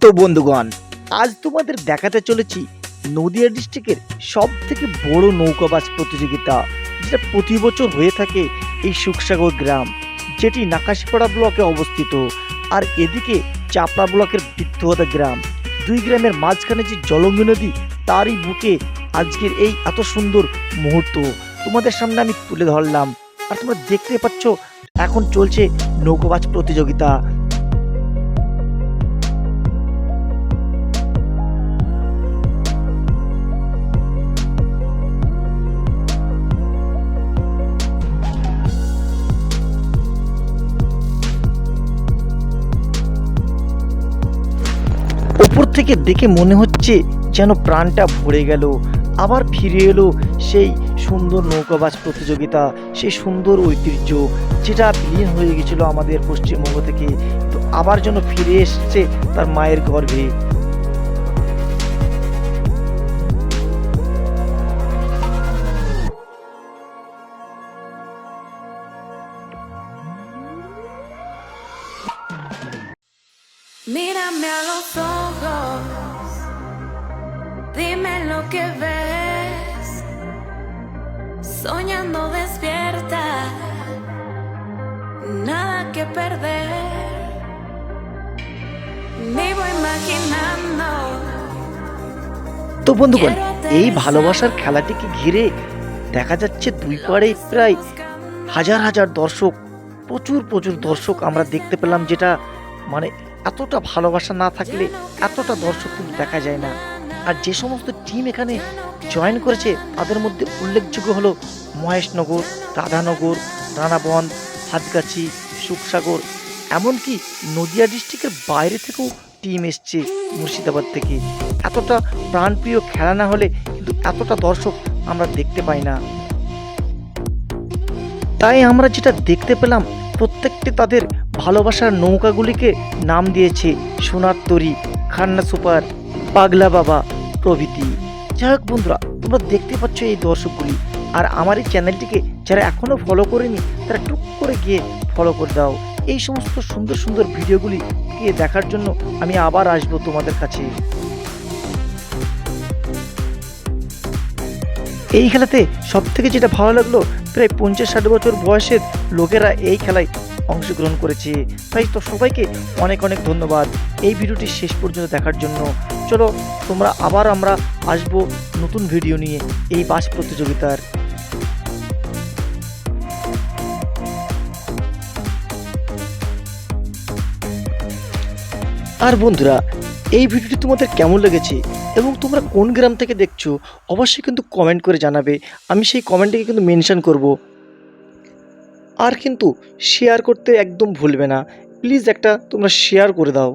তো বন্ধুগণ, আজ তোমাদের দেখাতে চলেছি নদিয়া ডিস্ট্রিক্টের সব থেকে বড় নৌকাবাজ প্রতিযোগিতা, যেটা প্রতি বছর হয়ে থাকে এই সুখসাগর গ্রাম, যেটি নাকাশিপাড়া ব্লকে অবস্থিত। আর এদিকে চাপড়া ব্লকের বৃদ্ধতা গ্রাম। দুই গ্রামের মাঝখানে যে জলঙ্গি নদী, তারই বুকে আজকের এই এত সুন্দর মুহূর্ত তোমাদের সামনে আমি তুলে ধরলাম। আর তোমরা দেখতে পাচ্ছ এখন চলছে নৌকাবাজ প্রতিযোগিতা। ওপর থেকে দেখে মনে হচ্ছে যেন প্রাণটা ভরে গেল, আবার ফিরে এলো সেই সুন্দর নৌকাবাজ প্রতিযোগিতা, সেই সুন্দর ঐতিহ্য যেটা বিলীন হয়ে গেছিল আমাদের পশ্চিমবঙ্গ থেকে, তো আবার যেন ফিরে এসছে তার মায়ের গর্ভে। Mírame a los ojos, dime lo que ves, soñando despierta, nada que perder, vivo imaginando. তো বন্ধুগণ, এই ভালোবাসার খেলাটিকে ঘিরে দেখা যাচ্ছে দুই পাড়ে প্রায় হাজার হাজার দর্শক, প্রচুর প্রচুর দর্শক আমরা দেখতে পেলাম, যেটা মানে এতটা ভালোবাসা না থাকলে এতটা দর্শক কিন্তু দেখা যায় না। আর যে সমস্ত টিম এখানে জয়েন করেছে তাদের মধ্যে উল্লেখযোগ্য হলো মহেশনগর, রাধানগর, রানাবন্ধ, হাতগাছি, সুখসাগর, এমনকি নদিয়া ডিস্ট্রিক্টের বাইরে থেকেও টিম এসছে, মুর্শিদাবাদ থেকে। এতটা প্রাণপ্রিয় খেলা না হলে কিন্তু এতটা দর্শক আমরা দেখতে পাই না। তাই আমরা যেটা দেখতে পেলাম, প্রত্যেকটি তাদের ভালোবাসার নৌকাগুলিকে নাম দিয়েছে সোনার তরী, খান্না সুপার, পাগলা বাবা প্রভৃতি। যাই হোক বন্ধুরা, তোমরা দেখতে পাচ্ছ এই দর্শকগুলি। আর আমার এই চ্যানেলটিকে যারা এখনও ফলো করেনি তারা টুক করে গিয়ে ফলো করে দাও। এই সমস্ত সুন্দর সুন্দর ভিডিওগুলি দেখার জন্য আমি আবার আসবো তোমাদের কাছে। এই খেলাতে সব থেকে যেটা ভালো লাগলো, প্রায় 50-60 বছর বয়সের লোকেরা এই খেলায় অংশগ্রহণ করেছে। তাই তো সবাইকে অনেক অনেক ধন্যবাদ এই ভিডিওটি শেষ পর্যন্ত দেখার জন্য। চলো তোমরা আবার আমরা আসবো নতুন ভিডিও নিয়ে এই বাস প্রতিযোগিতার। আর বন্ধুরা, এই ভিডিওটি তোমাদের কেমন লেগেছে এবং তোমরা কোন গ্রাম থেকে দেখছো অবশ্যই কিন্তু কমেন্ট করে জানাবে। আমি সেই কমেন্টটিকে কিন্তু মেনশন করব। আর কিন্তু শেয়ার করতে একদম ভুলবে না, প্লিজ একটা তোমরা শেয়ার করে দাও।